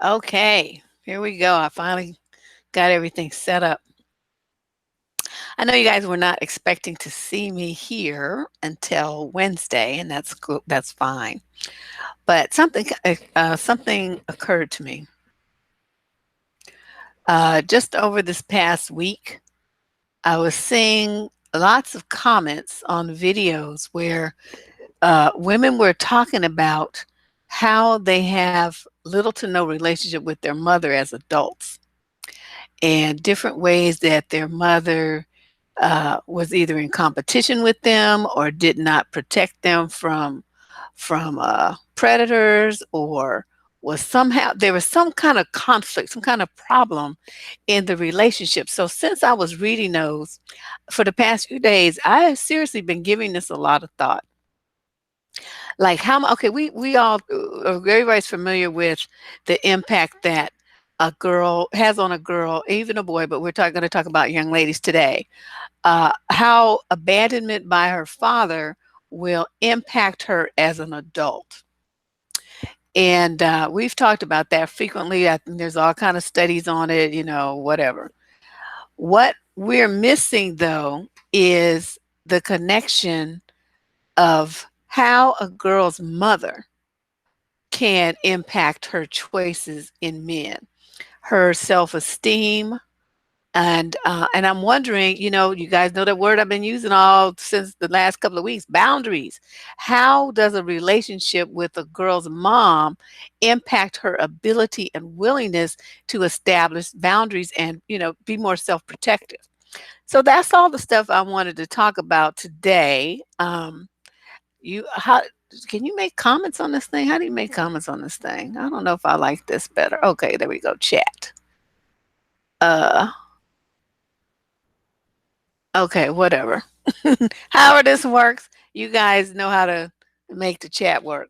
Okay, here we go. I finally got everything set up. I know you guys were not expecting to see me here until Wednesday, and that's cool. That's fine. But something occurred to me just over this past week. I was seeing lots of comments on videos where women were talking about how they have little to no relationship with their mother as adults, and different ways that their mother was either in competition with them or did not protect them from predators, or was somehow there was some kind of conflict, some kind of problem in the relationship. So since I was reading those for the past few days, I have seriously been giving this a lot of thought. Like okay, we all everybody's familiar with the impact that a girl has on a girl, even a boy, but we're going to talk about young ladies today. How abandonment by her father will impact her as an adult. And we've talked about that frequently. I think there's all kind of studies on it, whatever. What we're missing, though, is the connection of how a girl's mother can impact her choices in men, her self-esteem. And I'm wondering, you guys know that word I've been using all since the last couple of weeks, boundaries. How does a relationship with a girl's mom impact her ability and willingness to establish boundaries and, be more self-protective? So that's all the stuff I wanted to talk about today. You how Can you make comments on this thing? How do you make comments on this thing? I don't know if I like this better. Okay, there we go. Chat. Uh okay, whatever. However this works, you guys know how to make the chat work.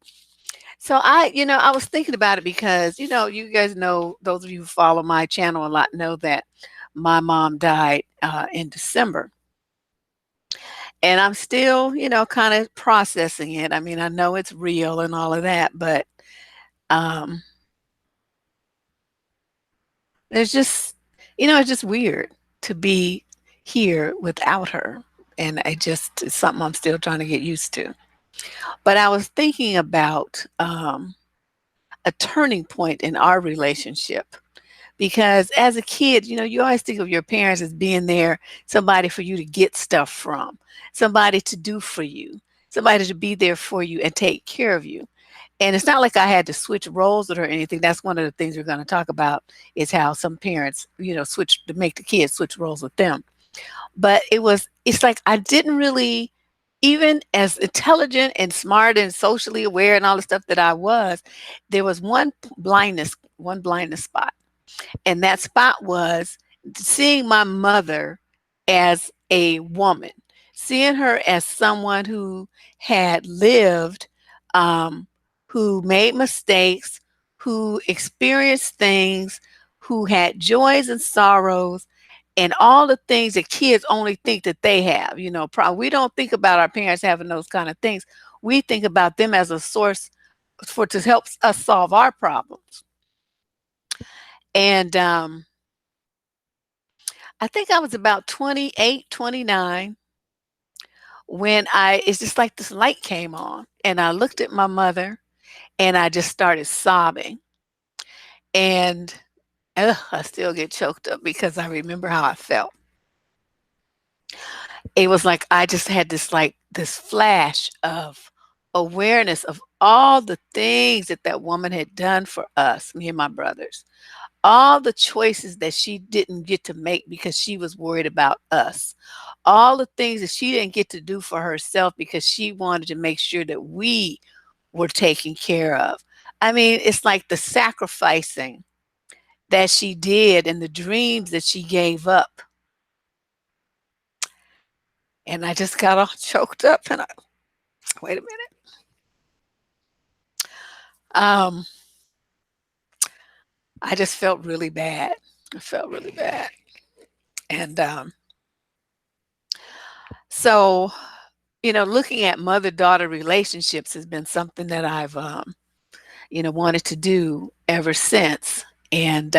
So I was thinking about it because, you guys know, those of you who follow my channel a lot know that my mom died in December. And I'm still, kind of processing it. I mean, I know it's real and all of that, but um it's just, it's just weird to be here without her. And it's something I'm still trying to get used to. But I was thinking about a turning point in our relationship, because as a kid, you always think of your parents as being there, somebody for you to get stuff from, somebody to do for you, somebody to be there for you and take care of you. And it's not like I had to switch roles with her or anything. That's one of the things we're going to talk about, is how some parents, switch to make the kids switch roles with them. But it's like I didn't really, even as intelligent and smart and socially aware and all the stuff that I was, there was one blindness spot. And that spot was seeing my mother as a woman, seeing her as someone who had lived, um, who made mistakes, who experienced things, who had joys and sorrows, and all the things that kids only think that they have. We don't think about our parents having those kind of things. We think about them as a source for to help us solve our problems. And I think I was about 28, 29 when it's just like this light came on, and I looked at my mother and I just started sobbing. And I still get choked up because I remember how I felt. It was like I just had this flash of awareness of all the things that that woman had done for us, me and my brothers, all the choices that she didn't get to make because she was worried about us, all the things that she didn't get to do for herself because she wanted to make sure that we were taken care of. I mean, it's like the sacrificing that she did and the dreams that she gave up. And I just got all choked up, and wait a minute. Um, I just felt really bad. I felt really bad. And so, looking at mother-daughter relationships has been something that I've wanted to do ever since. And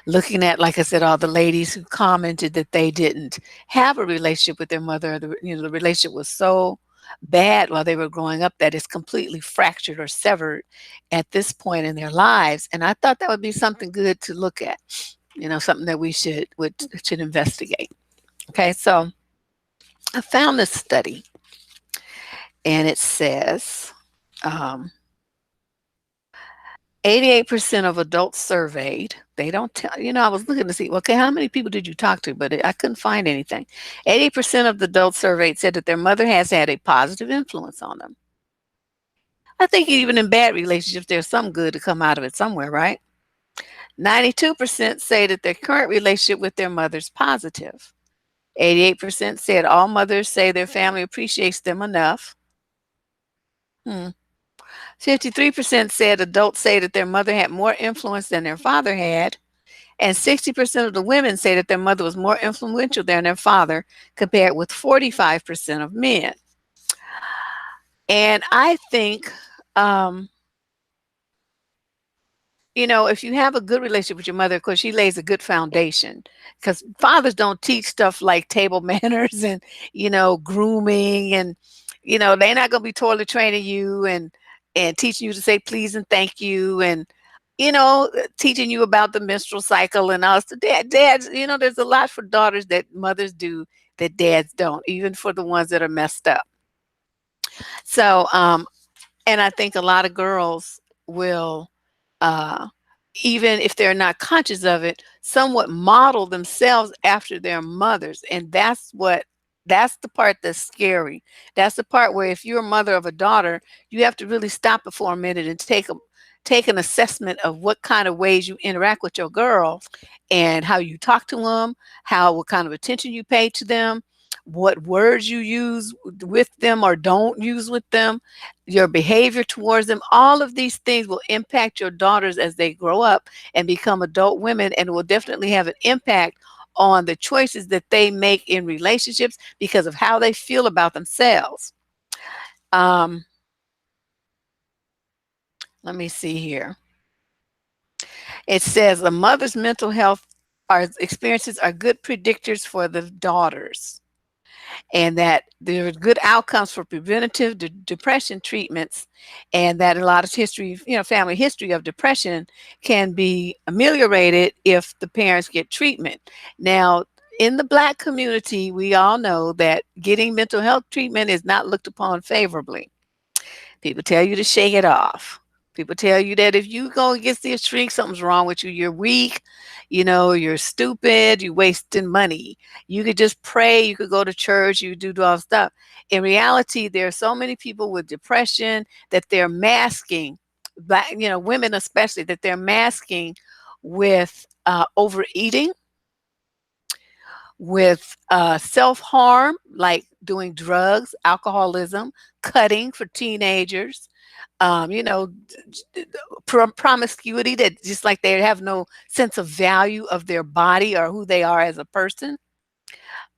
looking at, like I said, all the ladies who commented that they didn't have a relationship with their mother, the relationship was so bad while they were growing up that it's completely fractured or severed at this point in their lives. And I thought that would be something good to look at, something that we should investigate. Okay, so I found this study, and it says, um, 88% of adults surveyed, they don't tell, I was looking to see, okay, how many people did you talk to? But I couldn't find anything. 80% of the adults surveyed said that their mother has had a positive influence on them. I think even in bad relationships, there's some good to come out of it somewhere, right? 92% say that their current relationship with their mother's positive. 88% said all mothers say their family appreciates them enough. 53% said adults say that their mother had more influence than their father had. And 60% of the women say that their mother was more influential than their father, compared with 45% of men. And I think, um, if you have a good relationship with your mother, of course, she lays a good foundation, because fathers don't teach stuff like table manners and, grooming, and, they're not going to be toilet training you and teaching you to say please and thank you, and, teaching you about the menstrual cycle and all. So dads, there's a lot for daughters that mothers do that dads don't, even for the ones that are messed up. So, and I think a lot of girls will, uh, even if they're not conscious of it, somewhat model themselves after their mothers. And that's the part that's scary. That's the part where if you're a mother of a daughter, you have to really stop it for a minute and take an assessment of what kind of ways you interact with your girls, and how you talk to them, what kind of attention you pay to them, what words you use with them or don't use with them, your behavior towards them. All of these things will impact your daughters as they grow up and become adult women, and will definitely have an impact on the choices that they make in relationships because of how they feel about themselves. Um, let me see here. It says a mother's mental health experiences are good predictors for the daughters, and that there are good outcomes for preventative depression treatments, and that a lot of history, family history of depression can be ameliorated if the parents get treatment. Now, in the Black community, we all know that getting mental health treatment is not looked upon favorably. People tell you to shake it off. People tell you that if you go against this shrink, something's wrong with you. You're weak, you're stupid, you're wasting money. You could just pray, you could go to church, you could do all stuff. In reality, there are so many people with depression that they're masking, Black, women especially, that they're masking with overeating, with self-harm, like doing drugs, alcoholism, cutting for teenagers, um, you know, promiscuity, that just like they have no sense of value of their body or who they are as a person.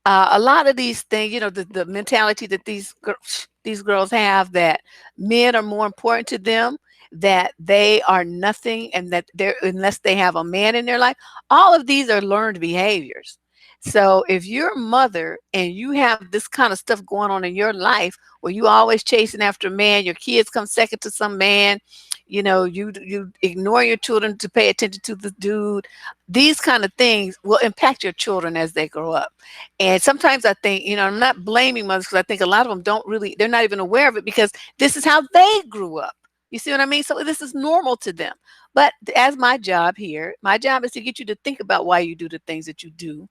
A lot of these things, the mentality that these girls have, that men are more important to them, that they are nothing, and that they're, unless they have a man in their life. All of these are learned behaviors. So if you're a mother and you have this kind of stuff going on in your life, where you always chasing after a man, your kids come second to some man, you ignore your children to pay attention to the dude, these kind of things will impact your children as they grow up. And sometimes I think, I'm not blaming mothers, because I think a lot of them they're not even aware of it, because this is how they grew up. You see what I mean? So this is normal to them. But as my job is to get you to think about why you do the things that you do.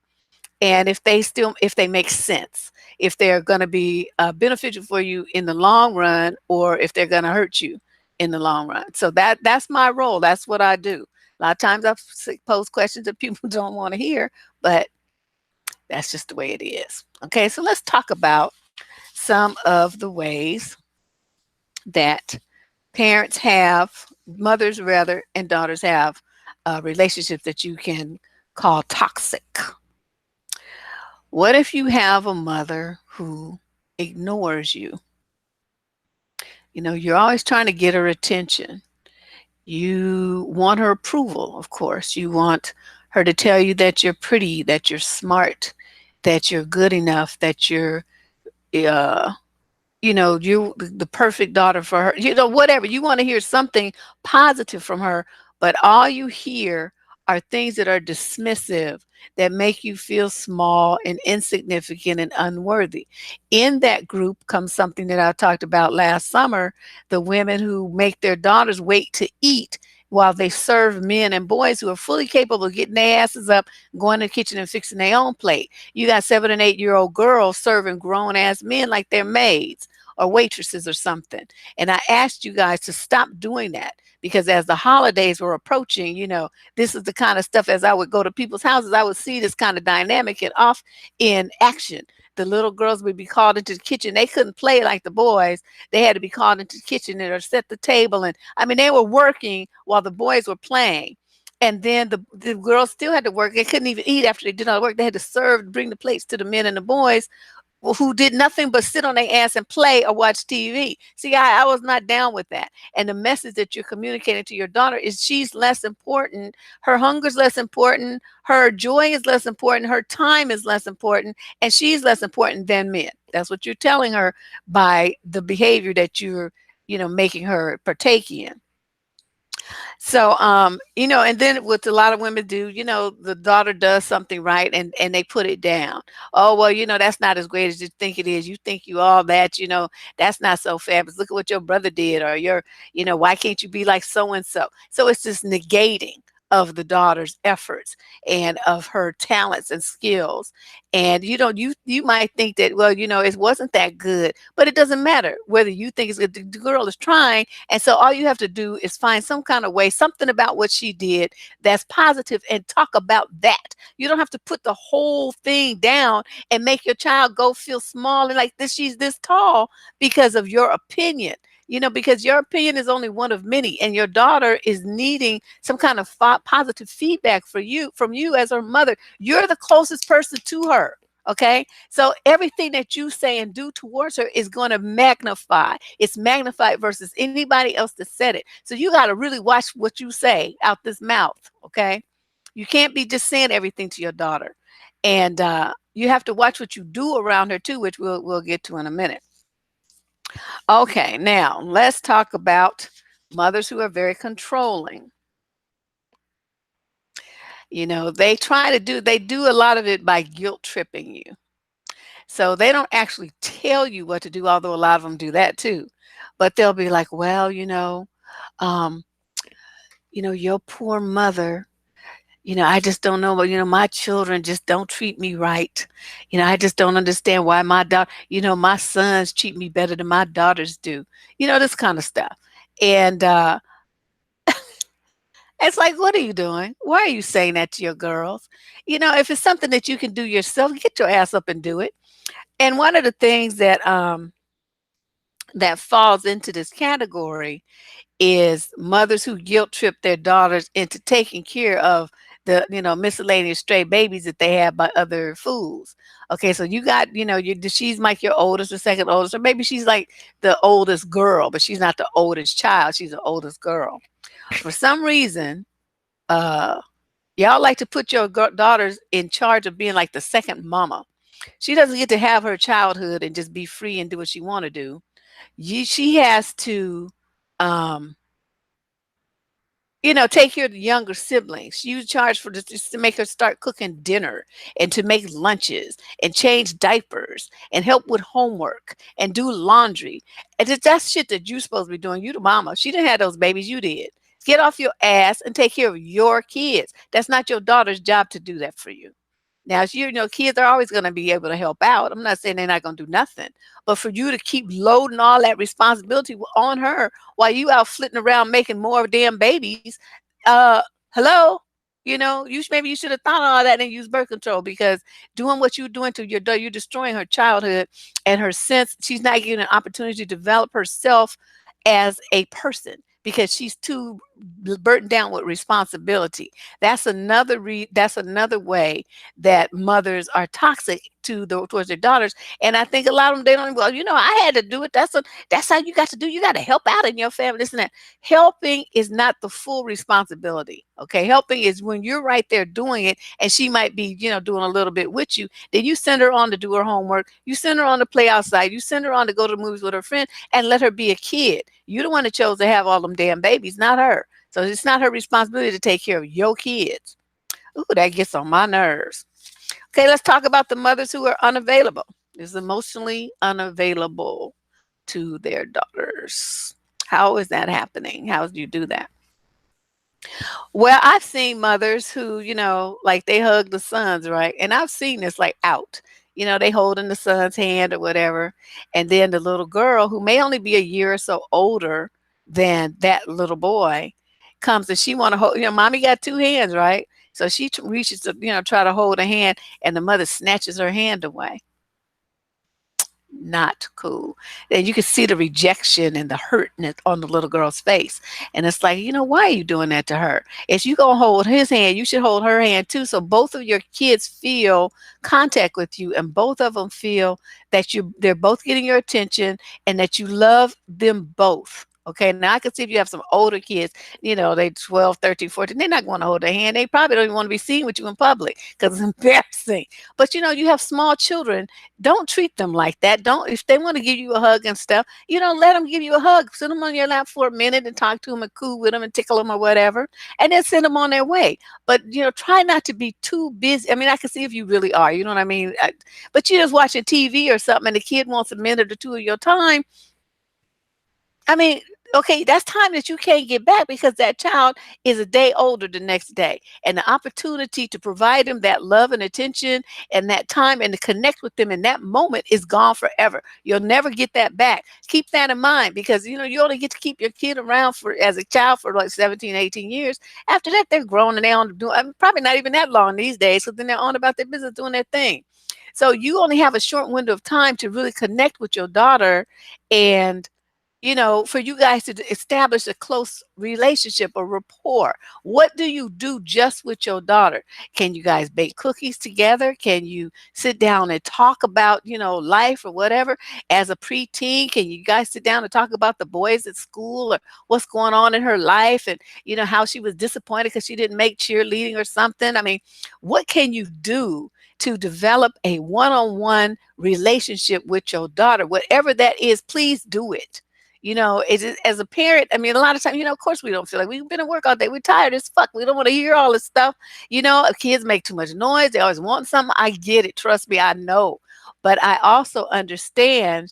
And if they make sense, if they're going to be beneficial for you in the long run, or if they're going to hurt you in the long run. So that's my role. That's what I do. A lot of times I pose questions that people don't want to hear, but that's just the way it is. Okay, so let's talk about some of the ways that mothers rather, and daughters have relationships that you can call toxic. What if you have a mother who ignores you? You're always trying to get her attention. You want her approval, of course. You want her to tell you that you're pretty, that you're smart, that you're good enough, that you're uh, you the perfect daughter for her, whatever. You want to hear something positive from her, but all you hear are things that are dismissive, that make you feel small and insignificant and unworthy. In that group comes something that I talked about last summer, the women who make their daughters wait to eat while they serve men and boys who are fully capable of getting their asses up, going to the kitchen and fixing their own plate. You got 7 and 8 year old girls serving grown ass men like they're maids or waitresses or something. And I asked you guys to stop doing that, because as the holidays were approaching, this is the kind of stuff, as I would go to people's houses, I would see this kind of dynamic and off in action. The little girls would be called into the kitchen. They couldn't play like the boys. They had to be called into the kitchen or set the table. And I mean, they were working while the boys were playing. And then the girls still had to work. They couldn't even eat after they did all the work. They had to serve, bring the plates to the men and the boys who did nothing but sit on their ass and play or watch TV. See, I was not down with that. And the message that you're communicating to your daughter is she's less important. Her hunger is less important. Her joy is less important. Her time is less important. And she's less important than men. That's what you're telling her by the behavior that you're, making her partake in. So, and then what a lot of women do, the daughter does something right, and they put it down. Oh, well, that's not as great as you think it is. You think you all that, that's not so fabulous. Look at what your brother did, or why can't you be like so and so? So it's this negating of the daughter's efforts and of her talents and skills. And you might think that, well, it wasn't that good, but it doesn't matter whether you think it's good. The girl is trying, and so all you have to do is find some kind of way, something about what she did that's positive, and talk about that. You don't have to put the whole thing down and make your child go feel small and like this, she's this tall because of your opinion. Because your opinion is only one of many, and your daughter is needing some kind of positive feedback from you as her mother. You're the closest person to her. Okay. So everything that you say and do towards her is going to magnify. It's magnified versus anybody else that said it. So you got to really watch what you say out this mouth. Okay. You can't be just saying everything to your daughter. And you have to watch what you do around her too, which we'll get to in a minute. Okay. Now let's talk about mothers who are very controlling. They do a lot of it by guilt tripping you. So they don't actually tell you what to do, although a lot of them do that too. But they'll be like, well, um, your poor mother, I just don't know, but my children just don't treat me right. I just don't understand why my sons treat me better than my daughters do. This kind of stuff. And it's like, what are you doing? Why are you saying that to your girls? If it's something that you can do yourself, get your ass up and do it. And one of the things that falls into this category is mothers who guilt trip their daughters into taking care of the miscellaneous stray babies that they have by other fools. Okay, so you got she's like your oldest or second oldest, or maybe she's like the oldest girl, but she's not the oldest child, she's the oldest girl. For some reason, uh y'all like to put your daughters in charge of being like the second mama. She doesn't get to have her childhood and just be free and do what she want to do. She has to um take care of the younger siblings. She was charged for this, just to make her start cooking dinner and to make lunches and change diapers and help with homework and do laundry. And that's shit that you're supposed to be doing. You the mama. She didn't have those babies. You did. Get off your ass and take care of your kids. That's not your daughter's job to do that for you. Now, as kids are always going to be able to help out. I'm not saying they're not going to do nothing, but for you to keep loading all that responsibility on her while you out flitting around making more damn babies, uh, hello, maybe you should have thought of all that and used birth control, because doing what you're doing to your daughter, you're destroying her childhood and her sense. She's not getting an opportunity to develop herself as a person because she's too burdened down with responsibility. That's another way that mothers are toxic towards their daughters. And I think a lot of them, they don't, well, I had to do it. That's how you got to do. You got to help out in your family. This and that. Helping is not the full responsibility. Okay, helping is when you're right there doing it, and she might be, doing a little bit with you. Then you send her on to do her homework. You send her on to play outside. You send her on to go to the movies with her friend, and let her be a kid. You're the one that chose to have all them damn babies, not her. So it's not her responsibility to take care of your kids. Ooh, that gets on my nerves. Okay, let's talk about the mothers who are unavailable. Is emotionally unavailable to their daughters. How is that happening? How do you do that? Well, I've seen mothers who, like they hug the sons, right? And I've seen this like out. They holding the son's hand or whatever. And then the little girl who may only be a year or so older than that little boy comes and she want to hold, mommy got two hands, right? So she reaches to, try to hold a hand and the mother snatches her hand away. Not cool. And you can see the rejection and the hurt on the little girl's face. And it's like, why are you doing that to her? If you gonna hold his hand, you should hold her hand too. So both of your kids feel contact with you, and both of them feel that they're both getting your attention and that you love them both. Okay, now I can see if you have some older kids, they 12, 13, 14, they're not going to hold their hand. They probably don't even want to be seen with you in public because it's embarrassing. But you have small children. Don't treat them like that. Don't, if they want to give you a hug and stuff, let them give you a hug. Sit them on your lap for a minute and talk to them and coo with them and tickle them or whatever, and then send them on their way. But try not to be too busy. I mean, I can see if you really are, you know what I mean? But you're just watching TV or something and the kid wants a minute or two of your time. I mean, okay, that's time that you can't get back because that child is a day older the next day. And the opportunity to provide them that love and attention and that time and to connect with them in that moment is gone forever. You'll never get that back. Keep that in mind because, you only get to keep your kid around as a child for like 17, 18 years. After that, they're grown and they're on doing, probably not even that long these days, so then they're on about their business doing their thing. So you only have a short window of time to really connect with your daughter and for you guys to establish a close relationship or rapport. What do you do just with your daughter? Can you guys bake cookies together? Can you sit down and talk about, life or whatever? As a preteen, can you guys sit down and talk about the boys at school or what's going on in her life and, how she was disappointed because she didn't make cheerleading or something? I mean, what can you do to develop a one-on-one relationship with your daughter? Whatever that is, please do it. As a parent, I mean, a lot of times, of course we don't feel like we've been at work all day. We're tired as fuck. We don't want to hear all this stuff. Kids make too much noise. They always want something. I get it. Trust me, I know. But I also understand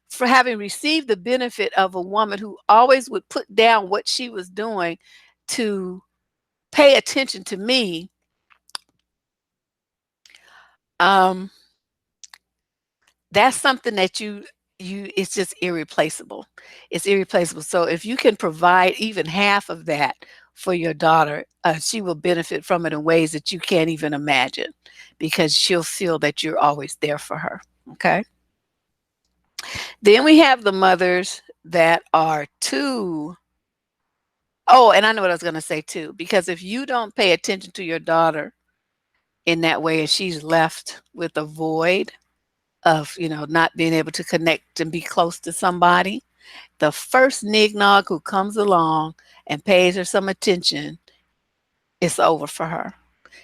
for having received the benefit of a woman who always would put down what she was doing to pay attention to me. That's something that it's just irreplaceable. It's irreplaceable. So if you can provide even half of that for your daughter, she will benefit from it in ways that you can't even imagine because she'll feel that you're always there for her. Okay. Then we have the mothers that are too. Oh, and I know what I was going to say too, because if you don't pay attention to your daughter in that way and she's left with a void of, not being able to connect and be close to somebody, the first nignog who comes along and pays her some attention, it's over for her.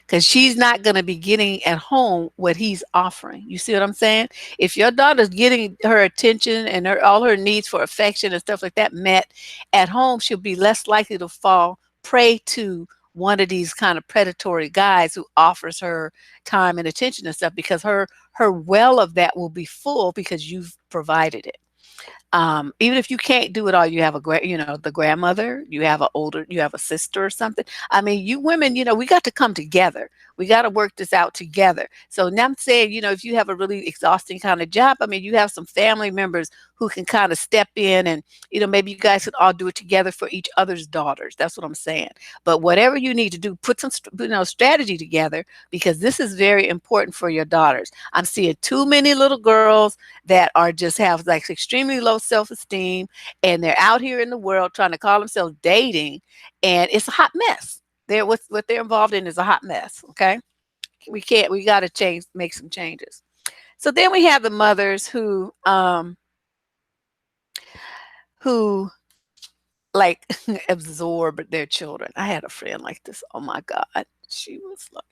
Because she's not going to be getting at home what he's offering. You see what I'm saying? If your daughter's getting her attention and all her needs for affection and stuff like that met at home, she'll be less likely to fall prey to one of these kind of predatory guys who offers her time and attention and stuff because her well of that will be full because you've provided it. Even if you can't do it all, you have the grandmother, you have a sister or something. I mean, you women, we got to come together. We got to work this out together. So now I'm saying, if you have a really exhausting kind of job, I mean, you have some family members who can kind of step in and, maybe you guys could all do it together for each other's daughters. That's what I'm saying. But whatever you need to do, put some, strategy together because this is very important for your daughters. I'm seeing too many little girls that are just have like extremely low self-esteem, and they're out here in the world trying to call themselves dating, and it's a hot mess. What they're involved in is a hot mess. Okay, we got to change, make some changes. So then we have the mothers who like absorb their children. I had a friend like this. Oh my God, she was like,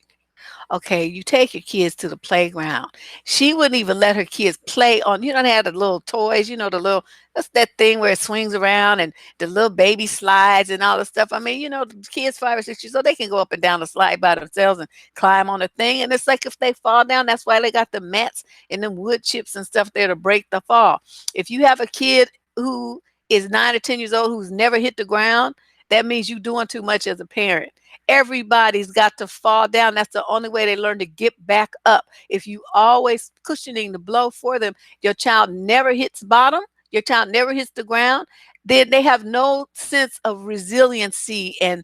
okay, you take your kids to the playground. She wouldn't even let her kids play on, they had the little toys, that's that thing where it swings around and the little baby slides and all the stuff. I mean, the kids 5 or 6 years old, they can go up and down the slide by themselves and climb on the thing. And it's like if they fall down, that's why they got the mats and them wood chips and stuff there to break the fall. If you have a kid who is 9 or 10 years old who's never hit the ground, that means you're doing too much as a parent. Everybody's got to fall down. That's the only way they learn to get back up. If you always cushioning the blow for them, your child never hits bottom, your child never hits the ground, then they have no sense of resiliency and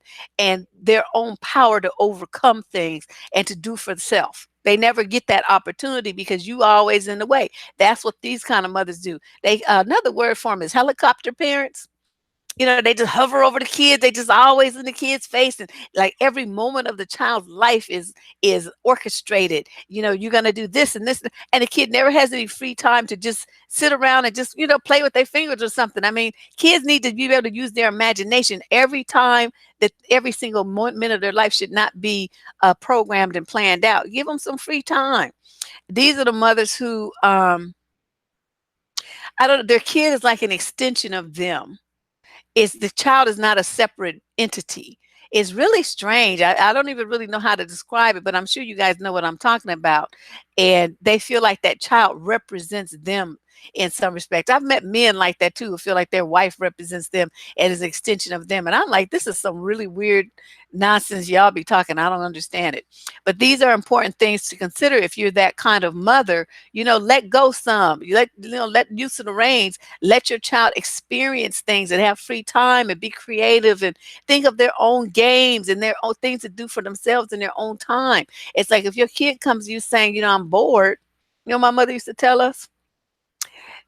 their own power to overcome things and to do for self. They never get that opportunity because you always in the way. That's what these kind of mothers do. They another word for them is helicopter parents. They just hover over the kids. They just always in the kid's face, and like every moment of the child's life is orchestrated. You're gonna do this and this, and the kid never has any free time to just sit around and just play with their fingers or something. I mean, kids need to be able to use their imagination every time. That every single minute of their life should not be programmed and planned out. Give them some free time. These are the mothers who I don't. Their kid is like an extension of them. Is the child is not a separate entity. It's really strange. I don't even really know how to describe it, but I'm sure you guys know what I'm talking about. And they feel like that child represents them in some respect. I've met men like that too, who feel like their wife represents them and is an extension of them. And I'm like, this is some really weird nonsense y'all be talking. I don't understand it. But these are important things to consider if you're that kind of mother. Let go some. Let loosen the reins. Let your child experience things and have free time and be creative and think of their own games and their own things to do for themselves in their own time. It's like if your kid comes to you saying, I'm bored. My mother used to tell us,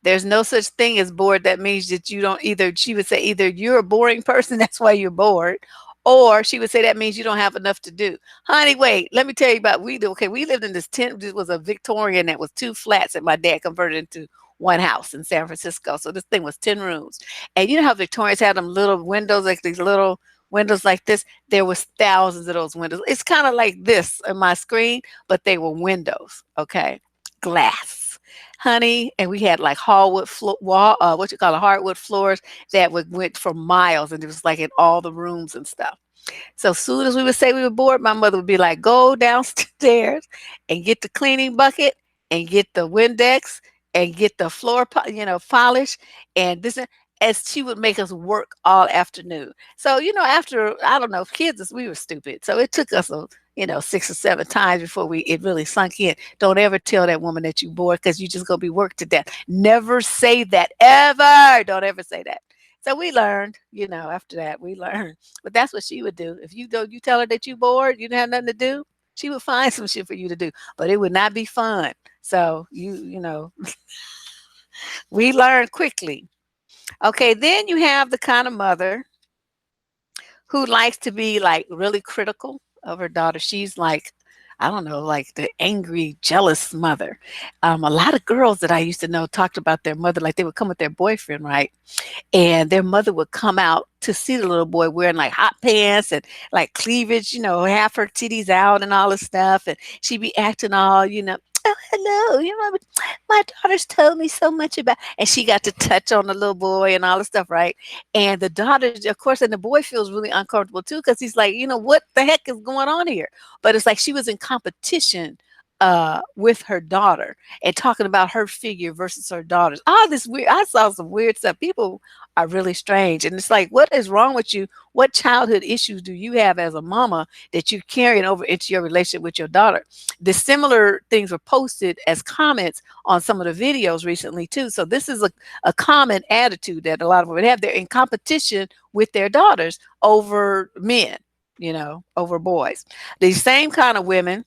there's no such thing as bored. That means that you don't either, she would say, either you're a boring person, that's why you're bored, or she would say that means you don't have enough to do. Honey, wait, let me tell you about we do. Okay, we lived in this tent. This was a Victorian that was 2 flats that my dad converted into one house in San Francisco. So this thing was 10 rooms. And you know how Victorians had them little windows, like these little windows like this? There was thousands of those windows. It's kind of like this on my screen, but they were windows, okay? Glass, honey. And we had like hardwood what you call it, hardwood floors that went for miles, and it was like in all the rooms and stuff. So as soon as we would say we were bored, my mother would be like, go downstairs and get the cleaning bucket and get the Windex and get the floor polish and this, as she would make us work all afternoon. So after, I don't know, kids, we were stupid, so it took us 6 or 7 times before it really sunk in. Don't ever tell that woman that you're bored, because you just gonna be worked to death. Never say that, ever. Don't ever say that. So we learned, after that we learned. But that's what she would do. If you tell her that you're bored, you don't have nothing to do, she would find some shit for you to do, but it would not be fun. So we learned quickly. Okay, then you have the kind of mother who likes to be like really critical of her daughter. She's like, I don't know, like the angry, jealous mother. A lot of girls that I used to know talked about their mother, like they would come with their boyfriend, right? And their mother would come out to see the little boy wearing like hot pants and like cleavage, half her titties out and all this stuff. And she'd be acting all, oh, hello, my daughter's told me so much about, and she got to touch on the little boy and all the stuff, right? And the daughter, of course, and the boy feels really uncomfortable too, because he's like, what the heck is going on here? But it's like she was in competition with her daughter and talking about her figure versus her daughter's. All this weird, I saw some weird stuff. People are really strange. And it's like, what is wrong with you? What childhood issues do you have as a mama that you're carrying over into your relationship with your daughter? The similar things were posted as comments on some of the videos recently too. So this is a common attitude that a lot of women have. They're in competition with their daughters over men, over boys. These same kind of women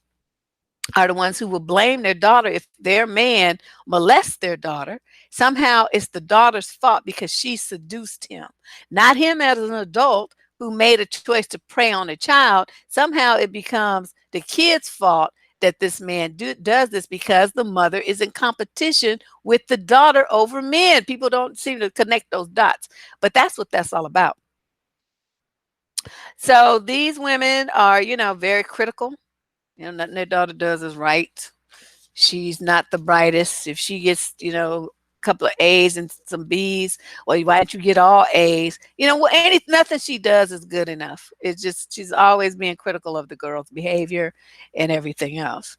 are the ones who will blame their daughter if their man molests their daughter. Somehow it's the daughter's fault because she seduced him, not him as an adult who made a choice to prey on a child. Somehow it becomes the kid's fault that this man does this because the mother is in competition with the daughter over men. People don't seem to connect those dots, but that's what that's all about. So these women are, very critical. Nothing their daughter does is right. She's not the brightest. If she gets, a couple of A's and some B's, well, why don't you get all A's? Nothing she does is good enough. It's just she's always being critical of the girl's behavior and everything else.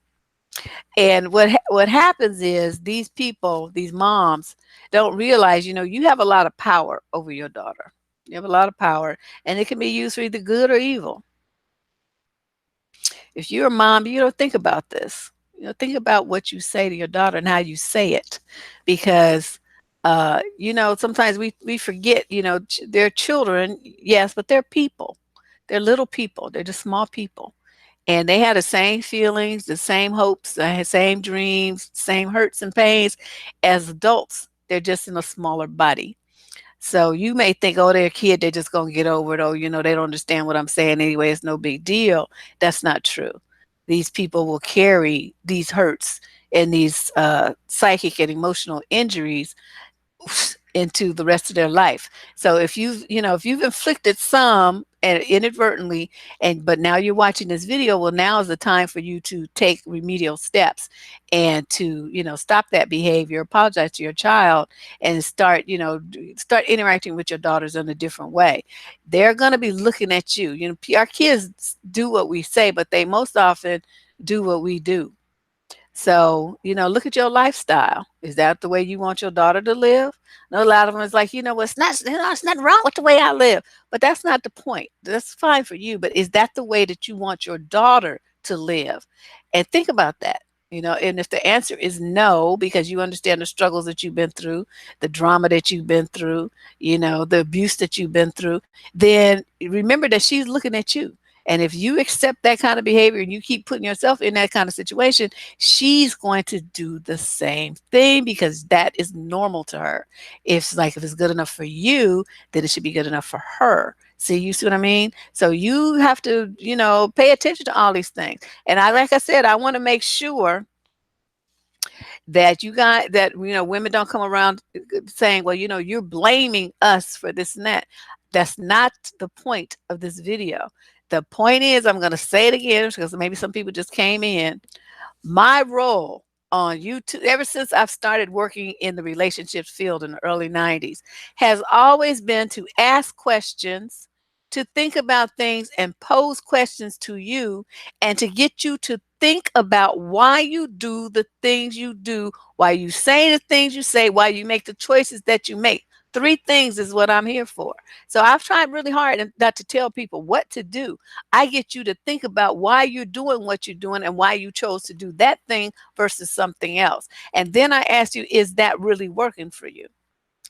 And what happens is these people, these moms, don't realize, you have a lot of power over your daughter. You have a lot of power, and it can be used for either good or evil. If you're a mom, think about this. Think about what you say to your daughter and how you say it, because sometimes we forget, they're children, yes, but they're people. They're little people. They're just small people. And they have the same feelings, the same hopes, the same dreams, same hurts and pains as adults. They're just in a smaller body. So you may think, oh, they're a kid, they're just going to get over it. Oh, they don't understand what I'm saying anyway. It's no big deal. That's not true. These people will carry these hurts and these psychic and emotional injuries into the rest of their life. So if you've inflicted some and inadvertently, but now you're watching this video, well, now is the time for you to take remedial steps and to, stop that behavior, apologize to your child, and start interacting with your daughters in a different way. They're going to be looking at you. Our kids do what we say, but they most often do what we do. So, look at your lifestyle. Is that the way you want your daughter to live? No, a lot of them is like, well, it's nothing wrong with the way I live. But that's not the point. That's fine for you. But is that the way that you want your daughter to live? And think about that. And if the answer is no, because you understand the struggles that you've been through, the drama that you've been through, the abuse that you've been through, then remember that she's looking at you. And if you accept that kind of behavior and you keep putting yourself in that kind of situation, she's going to do the same thing because that is normal to her. If it's good enough for you, then it should be good enough for her. You see what I mean? So you have to, pay attention to all these things. And like I said, I want to make sure that women don't come around saying, well, you're blaming us for this and that. That's not the point of this video. The point is, I'm going to say it again because maybe some people just came in. My role on YouTube, ever since I've started working in the relationships field in the early 90s, has always been to ask questions, to think about things and pose questions to you, and to get you to think about why you do the things you do, why you say the things you say, why you make the choices that you make. 3 things is what I'm here for. So I've tried really hard not to tell people what to do. I get you to think about why you're doing what you're doing and why you chose to do that thing versus something else. And then I ask you, is that really working for you?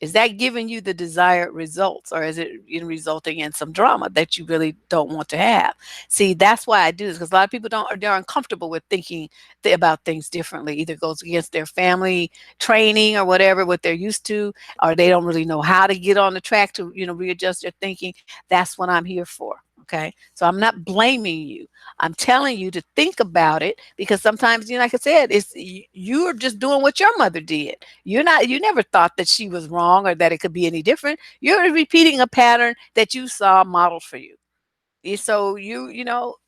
Is that giving you the desired results, or is it resulting in some drama that you really don't want to have? See, that's why I do this, because a lot of people they're uncomfortable with thinking about things differently. Either it goes against their family training or whatever, what they're used to, or they don't really know how to get on the track to, readjust their thinking. That's what I'm here for. Okay. So I'm not blaming you. I'm telling you to think about it, because sometimes, like I said, you're just doing what your mother did. You never thought that she was wrong or that it could be any different. You're repeating a pattern that you saw modeled for you. So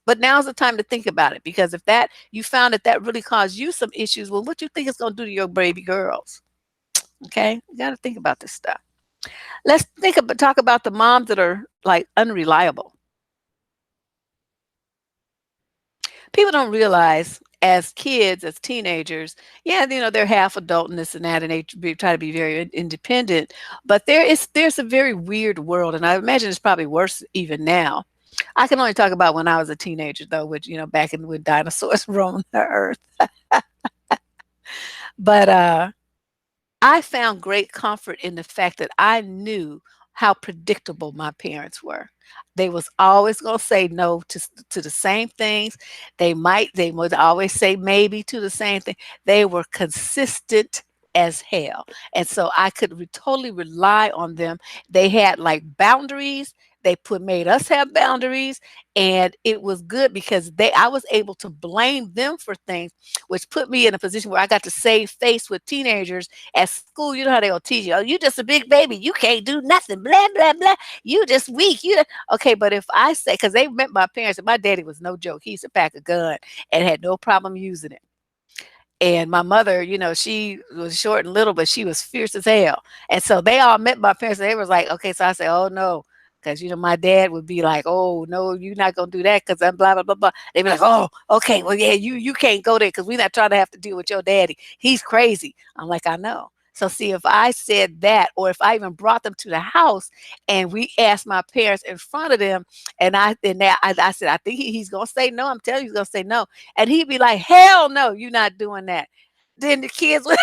but now's the time to think about it, because if that you found that really caused you some issues, well, what you think it's going to do to your baby girls? Okay. You got to think about this stuff. Let's talk about the moms that are like unreliable. People don't realize as kids, as teenagers, yeah, they're half adult and this and that, and they try to be very independent. But there's a very weird world, and I imagine it's probably worse even now. I can only talk about when I was a teenager, though, which back when dinosaurs roamed the earth. But I found great comfort in the fact that I knew how predictable my parents were. They was always going to say no to the same things. They would always say maybe to the same thing. They were consistent as hell. And so I could totally rely on them. They had like boundaries. They made us have boundaries, and it was good because I was able to blame them for things, which put me in a position where I got to save face with teenagers at school. You know how they will teach you, oh, you just a big baby, you can't do nothing, blah blah blah. You just weak. Okay, but if I say, because they met my parents, and my daddy was no joke. He used to pack a gun and had no problem using it. And my mother, she was short and little, but she was fierce as hell. And so they all met my parents. And they was like, okay. So I said, oh no, because my dad would be like, oh no, you're not gonna do that because I'm blah blah blah blah. They'd be like, oh, okay, well yeah, you can't go there because we're not trying to have to deal with your daddy. He's crazy. I'm like, I know. So see, if I said that, or if I even brought them to the house and we asked my parents in front of them, and I said, I think he's gonna say no. I'm telling you, he's gonna say no. And he'd be like, hell no, you're not doing that. Then the kids would,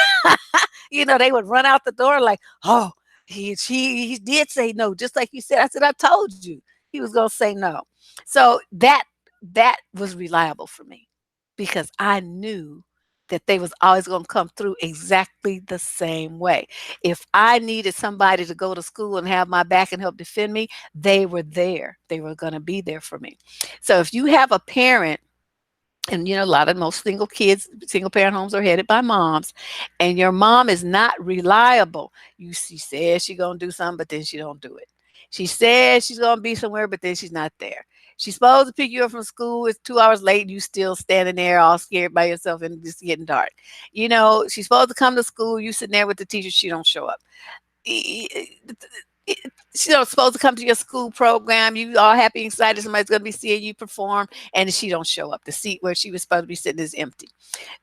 they would run out the door like, oh, he did say no, just like you said. I said, I told you he was gonna say no. So that was reliable for me because I knew that they was always going to come through exactly the same way. If I needed somebody to go to school and have my back and help defend me, they were there. They were going to be there for me. So if you have a parent, and most single parent homes are headed by moms, and your mom is not reliable. She says she's gonna do something, but then she don't do it. She says she's gonna be somewhere, but then she's not there. She's supposed to pick you up from school. It's 2 hours late, and you still standing there all scared by yourself, and it's getting dark. She's supposed to come to school. You sitting there with the teacher. She don't show up. She's not supposed to come to your school program. You all happy and excited somebody's going to be seeing you perform, and she don't show up. The seat where she was supposed to be sitting is empty.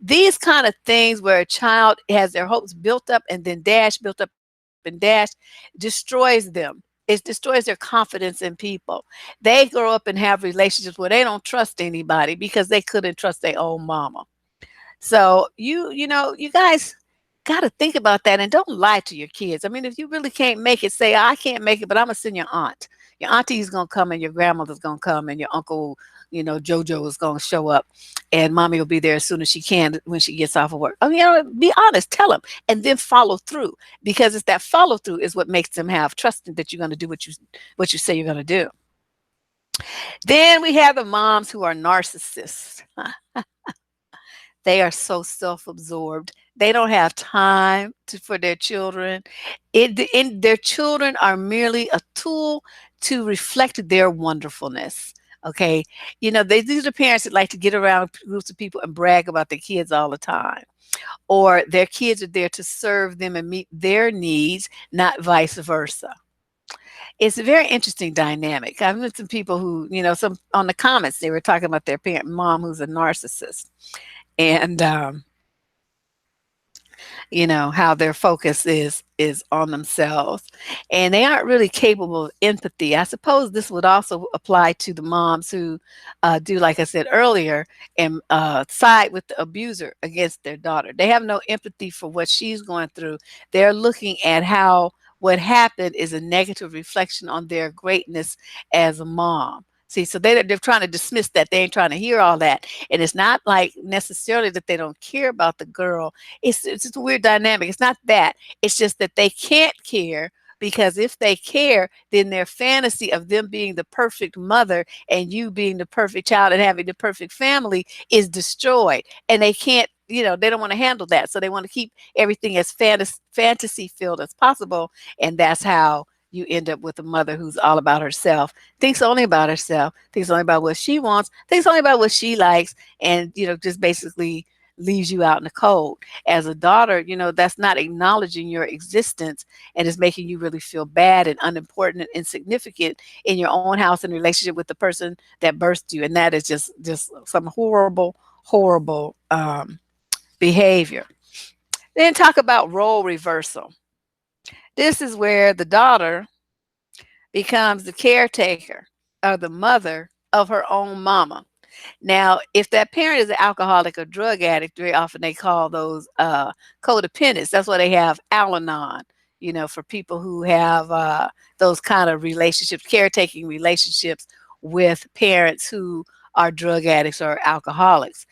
These kind of things where a child has their hopes built up and then built up and destroys them. It destroys their confidence in people. They grow up and have relationships where they don't trust anybody because they couldn't trust their own mama. So you guys got to think about that, and don't lie to your kids. I mean, if you really can't make it, say, I can't make it, but I'm gonna send your aunt. Your auntie is gonna come, and your grandmother's gonna come, and your uncle, Jojo is gonna show up, and mommy will be there as soon as she can when she gets off of work. I mean, be honest, tell them, and then follow through, because it's that follow through is what makes them have trust that you're gonna do what you say you're gonna do. Then we have the moms who are narcissists. They are so self-absorbed. They don't have time for their children. Their children are merely a tool to reflect their wonderfulness. Okay. These are parents that like to get around groups of people and brag about their kids all the time. Or their kids are there to serve them and meet their needs, not vice versa. It's a very interesting dynamic. I've met some people who, some on the comments, they were talking about their mom who's a narcissist. And how their focus is on themselves, and they aren't really capable of empathy. I suppose this would also apply to the moms who do, like I said earlier, and side with the abuser against their daughter. They have no empathy for what she's going through. They're looking at how what happened is a negative reflection on their greatness as a mom. See, so they're trying to dismiss that. They ain't trying to hear all that. And it's not like necessarily that they don't care about the girl. It's just a weird dynamic. It's not that. It's just that they can't care, because if they care, then their fantasy of them being the perfect mother and you being the perfect child and having the perfect family is destroyed. And they can't, they don't want to handle that. So they want to keep everything as fantasy filled as possible. And that's how you end up with a mother who's all about herself, thinks only about herself, thinks only about what she wants, thinks only about what she likes, and, just basically leaves you out in the cold. As a daughter, that's not acknowledging your existence and is making you really feel bad and unimportant and insignificant in your own house and relationship with the person that birthed you. And that is just some horrible, horrible behavior. Then talk about role reversal. This is where the daughter becomes the caretaker or the mother of her own mama. Now, if that parent is an alcoholic or drug addict, very often they call those codependents. That's why they have Al-Anon, for people who have those kind of relationships, caretaking relationships with parents who are drug addicts or alcoholics.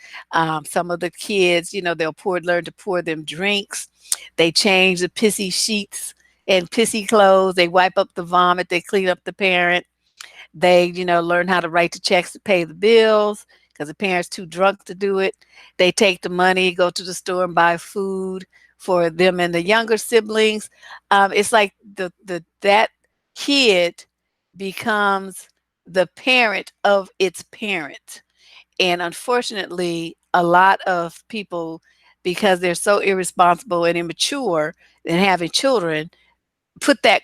Some of the kids, they'll learn to pour them drinks. They change the pissy sheets and pissy clothes. They wipe up the vomit. They clean up the parent. They, learn how to write the checks to pay the bills because the parent's too drunk to do it. They take the money, go to the store and buy food for them and the younger siblings. It's like that kid becomes the parent of its parent. And unfortunately, a lot of people, because they're so irresponsible and immature and having children, put that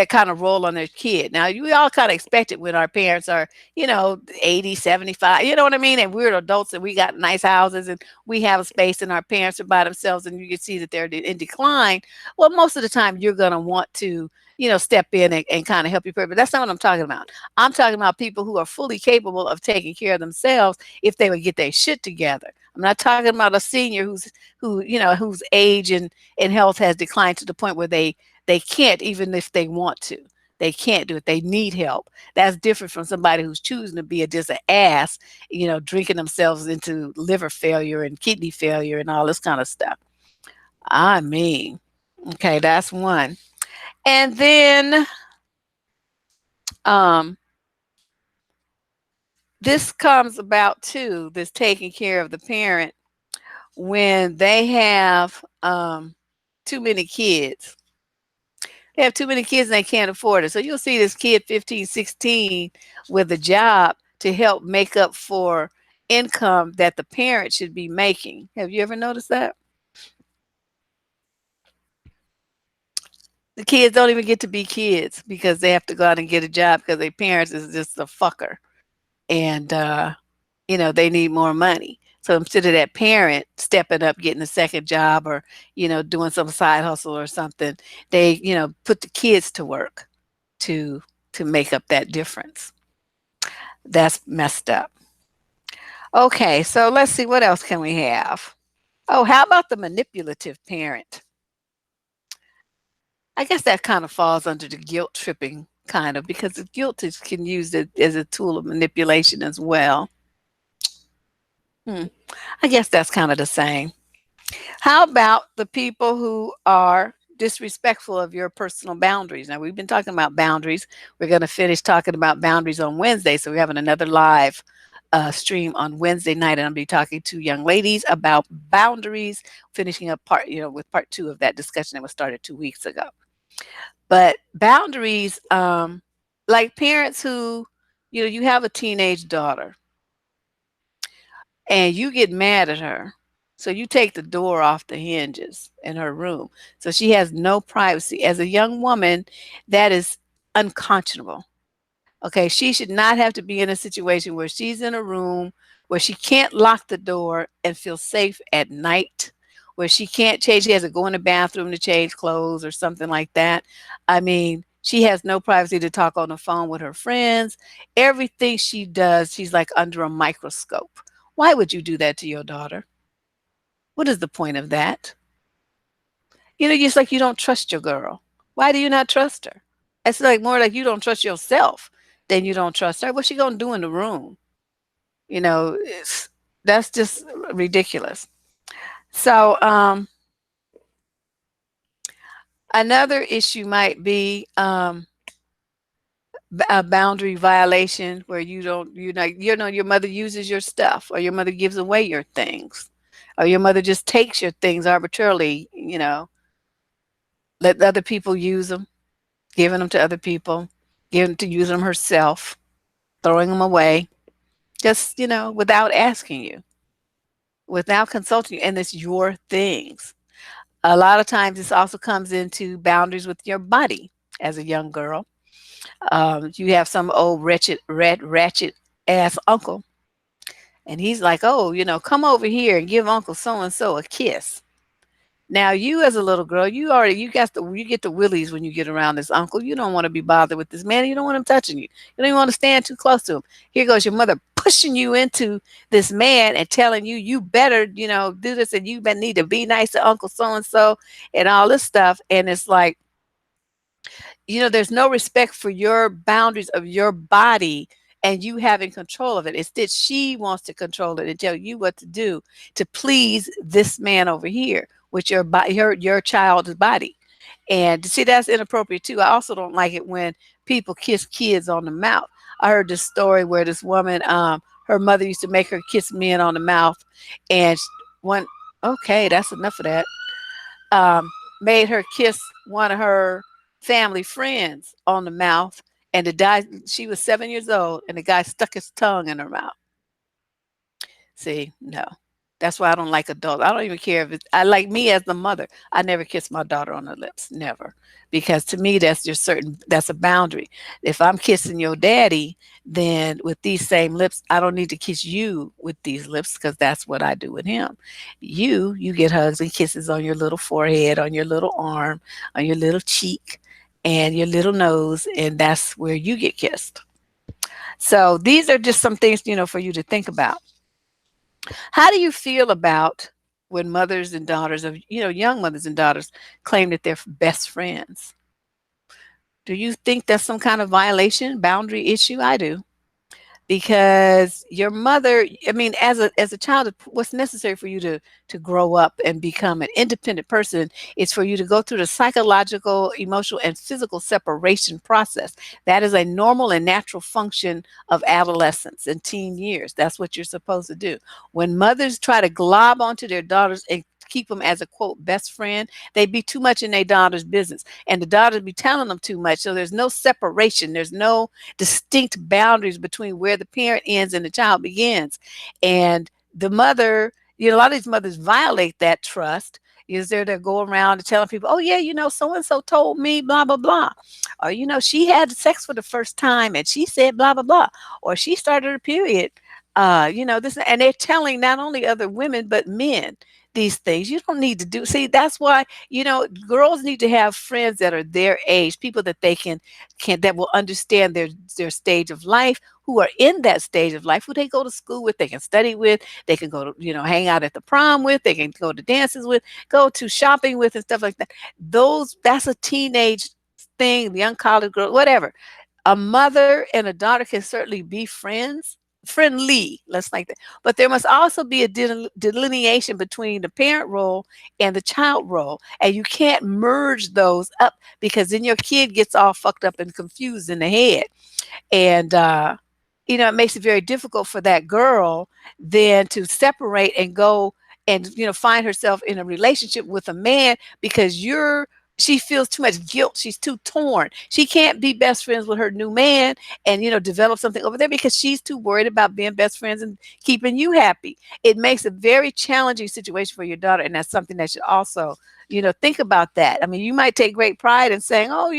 kind of role on their kid. Now, we all kind of expect it when our parents are, 80, 75, you know what I mean? And we're adults and we got nice houses and we have a space and our parents are by themselves and you can see that they're in decline. Well, most of the time you're going to want to, step in and kind of help your parent. But that's not what I'm talking about. I'm talking about people who are fully capable of taking care of themselves if they would get their shit together. I'm not talking about a senior whose age and health has declined to the point where they can't, even if they want to. They can't do it. They need help. That's different from somebody who's choosing to be just an ass, drinking themselves into liver failure and kidney failure and all this kind of stuff. I mean, okay, that's one. And then um, this comes about too, this taking care of the parent when they have too many kids. They have too many kids and they can't afford it. So you'll see this kid 15, 16 with a job to help make up for income that the parent should be making. Have you ever noticed that? The kids don't even get to be kids because they have to go out and get a job because their parents is just a fucker. And they need more money. So instead of that parent stepping up, getting a second job or, doing some side hustle or something, they, put the kids to work to make up that difference. That's messed up. Okay, so let's see, what else can we have? Oh, how about the manipulative parent? I guess that kind of falls under the guilt tripping kind of, because the guilt can use it as a tool of manipulation as well. I guess that's kind of the same. How about the people who are disrespectful of your personal boundaries? Now, we've been talking about boundaries. We're going to finish talking about boundaries on Wednesday. So we're having another live stream on Wednesday night, and I'll be talking to young ladies about boundaries, finishing up with part 2 of that discussion that was started 2 weeks ago. But boundaries, like parents who, you have a teenage daughter and you get mad at her. So you take the door off the hinges in her room. So she has no privacy. As a young woman, that is unconscionable. Okay, she should not have to be in a situation where she's in a room where she can't lock the door and feel safe at night, where she can't change. She has to go in the bathroom to change clothes or something like that. I mean, she has no privacy to talk on the phone with her friends. Everything she does, she's like under a microscope. Why would you do that to your daughter? What is the point of that? Just like you don't trust your girl. Why do you not trust her? It's like more like you don't trust yourself than you don't trust her. What's she gonna do in the room? That's just ridiculous. So another issue might be a boundary violation where your mother uses your stuff, or your mother gives away your things, or your mother just takes your things arbitrarily, let other people use them, giving them to other people, giving to use them herself, throwing them away, just, without asking you, without consulting you, and it's your things. A lot of times this also comes into boundaries with your body as a young girl. You have some old ratchet ass uncle, and he's like, oh, come over here and give Uncle so and so a kiss. Now, you as a little girl, you get the willies when you get around this uncle. You don't want to be bothered with this man. You don't want him touching you. You don't even want to stand too close to him. Here goes your mother pushing you into this man and telling you, you better, do this, and you need to be nice to Uncle so and all this stuff. And it's like, there's no respect for your boundaries of your body and you having control of it. Instead, she wants to control it and tell you what to do to please this man over here with your body, your child's body. And see, that's inappropriate too. I also don't like it when people kiss kids on the mouth. I heard this story where this woman, her mother used to make her kiss men on the mouth, and one, okay, that's enough of that. Made her kiss one of her family friends on the mouth, and the guy, she was 7 years old, and the guy stuck his tongue in her mouth. See, no. That's why I don't like adults. I don't even care if it's, I like me as the mother. I never kiss my daughter on the lips, never, because to me that's just certain. That's a boundary. If I'm kissing your daddy, then with these same lips, I don't need to kiss you with these lips because that's what I do with him. You get hugs and kisses on your little forehead, on your little arm, on your little cheek, and your little nose, and that's where you get kissed. So these are just some things, for you to think about. How do you feel about when mothers and daughters of, young mothers and daughters claim that they're best friends? Do you think that's some kind of violation, boundary issue? I do. Because your mother, I mean, as a child, what's necessary for you to grow up and become an independent person is for you to go through the psychological, emotional, and physical separation process. That is a normal and natural function of adolescence and teen years. That's what you're supposed to do. When mothers try to glob onto their daughters and keep them as a quote best friend, they be too much in their daughter's business, and the daughters be telling them too much. So there's no separation. There's no distinct boundaries between where the parent ends and the child begins. And the mother, a lot of these mothers violate that trust. Is there to go around and telling people, oh yeah, so and so told me blah blah blah, or she had sex for the first time and she said blah blah blah, or she started her period. This, and they're telling not only other women but men these things. You don't need to do. See, that's why girls need to have friends that are their age, people that they can that will understand their stage of life, who are in that stage of life, who they go to school with, they can study with, they can go to hang out at the prom with, they can go to dances with, go to shopping with, and stuff like that. That's a teenage thing, young college girl, whatever. A mother and a daughter can certainly be friends, friendly, let's like that. But there must also be a delineation between the parent role and the child role. And you can't merge those up because then your kid gets all fucked up and confused in the head. And, it makes it very difficult for that girl then to separate and go and, find herself in a relationship with a man because she feels too much guilt. She's too torn. She can't be best friends with her new man and, develop something over there because she's too worried about being best friends and keeping you happy. It makes a very challenging situation for your daughter. And that's something that should also, think about that. I mean, you might take great pride in saying, oh,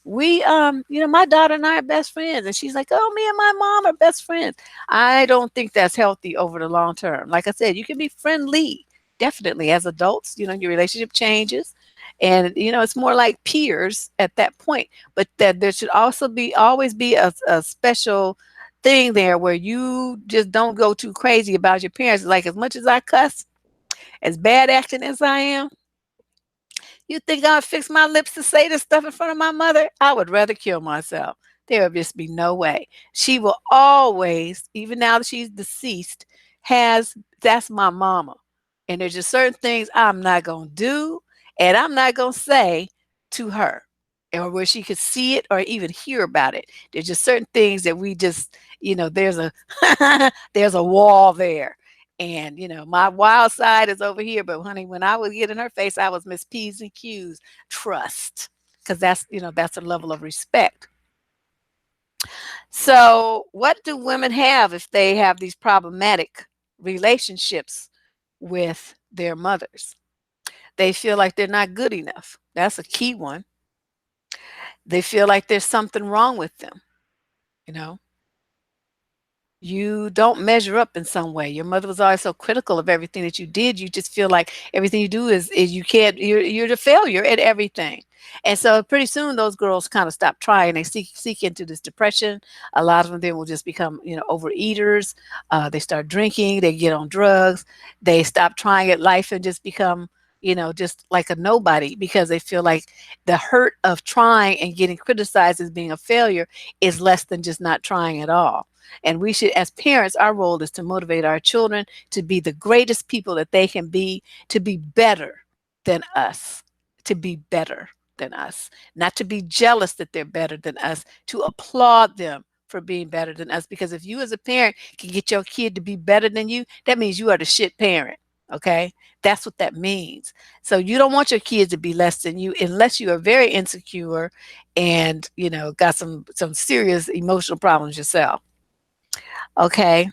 we my daughter and I are best friends, and she's like, oh, me and my mom are best friends. I don't think that's healthy over the long term. Like I said, you can be friendly definitely as adults. Your relationship changes, and it's more like peers at that point, but that there should also be always be a special thing there where you just don't go too crazy about your parents. Like, as much as I cuss, as bad acting as I am, you think I'd fix my lips to say this stuff in front of my mother? I would rather kill myself. There would just be no way. She will always, even now that she's deceased, that's my mama. And there's just certain things I'm not going to do and I'm not going to say to her, or where she could see it or even hear about it. There's just certain things that we just, there's a there's a wall there. And my wild side is over here, but honey, when I would get in her face, I was Miss P's and Q's, trust, because that's a level of respect. So what do women have if they have these problematic relationships with their mothers? They feel like they're not good enough. That's a key one. They feel like there's something wrong with them. You don't measure up in some way. Your mother was always so critical of everything that you did. You just feel like everything you do is you can't, you're the failure at everything. And so pretty soon those girls kind of stop trying. They seek into this depression. A lot of them then will just become, overeaters. They start drinking, they get on drugs, they stop trying at life and just become just like a nobody, because they feel like the hurt of trying and getting criticized as being a failure is less than just not trying at all. And we should, as parents, our role is to motivate our children to be the greatest people that they can be, to be better than us, to be better than us, not to be jealous that they're better than us, to applaud them for being better than us. Because if you as a parent can get your kid to be better than you, that means you are the shit parent. Okay. That's what that means. So you don't want your kids to be less than you unless you are very insecure and, got some serious emotional problems yourself. Okay.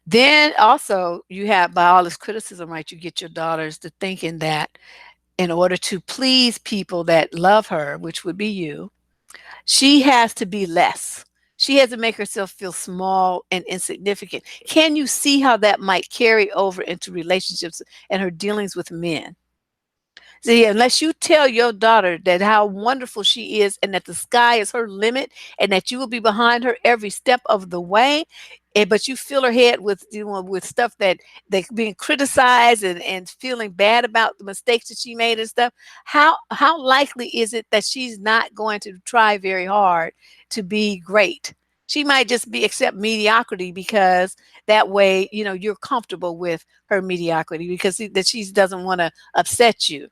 Then also you have, by all this criticism, right, you get your daughters to thinking that in order to please people that love her, which would be you, she has to be less. She has to make herself feel small and insignificant. Can you see how that might carry over into relationships and her dealings with men? See, unless you tell your daughter that how wonderful she is and that the sky is her limit and that you will be behind her every step of the way, but you fill her head with with stuff that being criticized and feeling bad about the mistakes that she made and stuff, how likely is it that she's not going to try very hard to be great? She might just be accept mediocrity because that way, you're comfortable with her mediocrity because that she doesn't want to upset you.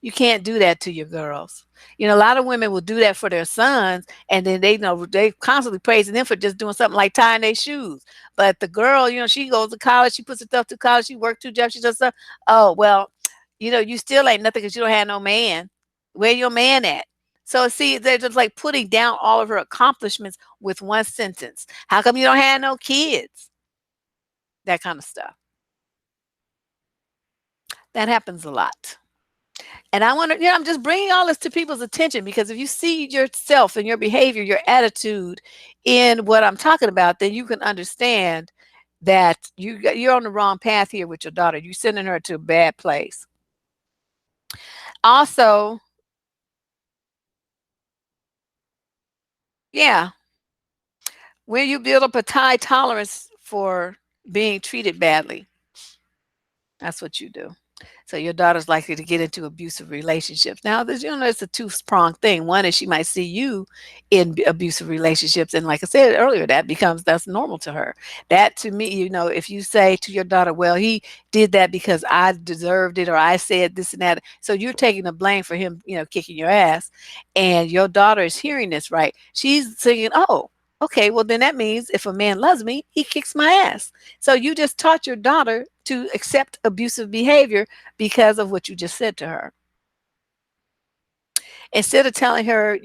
You can't do that to your girls. A lot of women will do that for their sons, and then they constantly praising them for just doing something like tying their shoes. But the girl, she goes to college, she puts her stuff to college, she worked 2 jobs, she does stuff. Oh well, you still ain't nothing because you don't have no man. Where your man at? So see, they're just like putting down all of her accomplishments with one sentence. How come you don't have no kids? That kind of stuff. That happens a lot. And I want to, I'm just bringing all this to people's attention because if you see yourself and your behavior, your attitude in what I'm talking about, then you can understand that you're on the wrong path here with your daughter. You're sending her to a bad place. Also, yeah, when you build up a high tolerance for being treated badly, that's what you do. So your daughter's likely to get into abusive relationships. Now, it's a two-pronged thing. One is she might see you in abusive relationships, and like I said earlier, that's normal to her. That to me, if you say to your daughter, "Well, he did that because I deserved it," or "I said this and that," so you're taking the blame for him, kicking your ass, and your daughter is hearing this, right? She's thinking, "Oh, okay, well then that means if a man loves me, he kicks my ass." So you just taught your daughter to accept abusive behavior because of what you just said to her. Instead of telling her,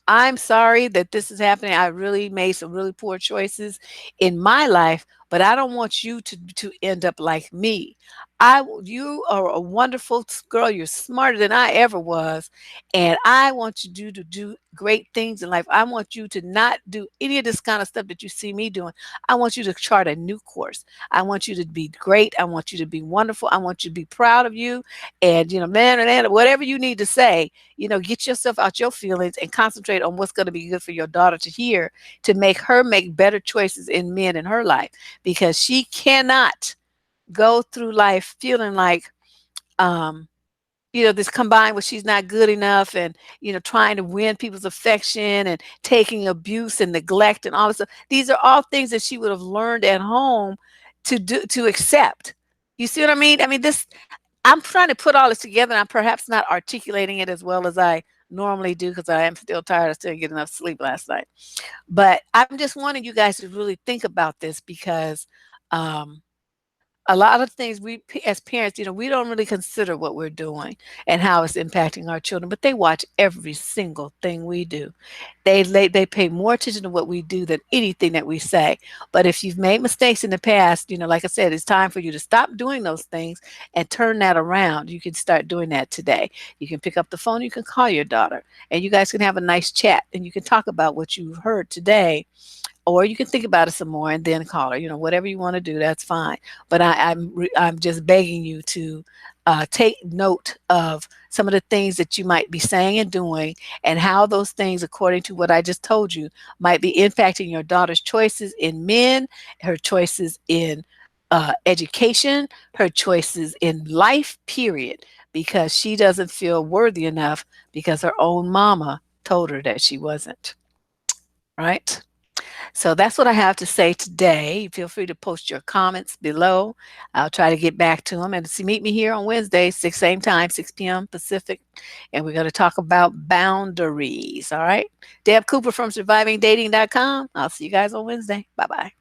I'm sorry that this is happening. I really made some really poor choices in my life, but I don't want you to end up like me. You are a wonderful girl. You're smarter than I ever was. And I want you to do great things in life. I want you to not do any of this kind of stuff that you see me doing. I want you to chart a new course. I want you to be great. I want you to be wonderful. I want you to be proud of you. And, man, whatever you need to say, get yourself out your feelings and concentrate on what's going to be good for your daughter to hear, to make her make better choices in men in her life, because she cannot go through life feeling like, this combined with she's not good enough and, trying to win people's affection and taking abuse and neglect and all this stuff. These are all things that she would have learned at home to accept. You see what I mean? I mean, I'm trying to put all this together, and I'm perhaps not articulating it as well as I normally do because I am still tired. I still didn't get enough sleep last night. But I'm just wanting you guys to really think about this because um, a lot of things as parents, we don't really consider what we're doing and how it's impacting our children, but they watch every single thing we do. They pay more attention to what we do than anything that we say. But if you've made mistakes in the past, like I said, it's time for you to stop doing those things and turn that around. You can start doing that today. You can pick up the phone, you can call your daughter, and you guys can have a nice chat and you can talk about what you've heard today, or you can think about it some more and then call her. Whatever you want to do, that's fine. But I'm just begging you to take note of some of the things that you might be saying and doing, and how those things, according to what I just told you, might be impacting your daughter's choices in men, her choices in education, her choices in life, period, because she doesn't feel worthy enough because her own mama told her that she wasn't. Right? So that's what I have to say today. Feel free to post your comments below. I'll try to get back to them. And meet me here on Wednesday, same time, 6 p.m. Pacific. And we're going to talk about boundaries. All right. Deb Cooper from survivingdating.com. I'll see you guys on Wednesday. Bye bye.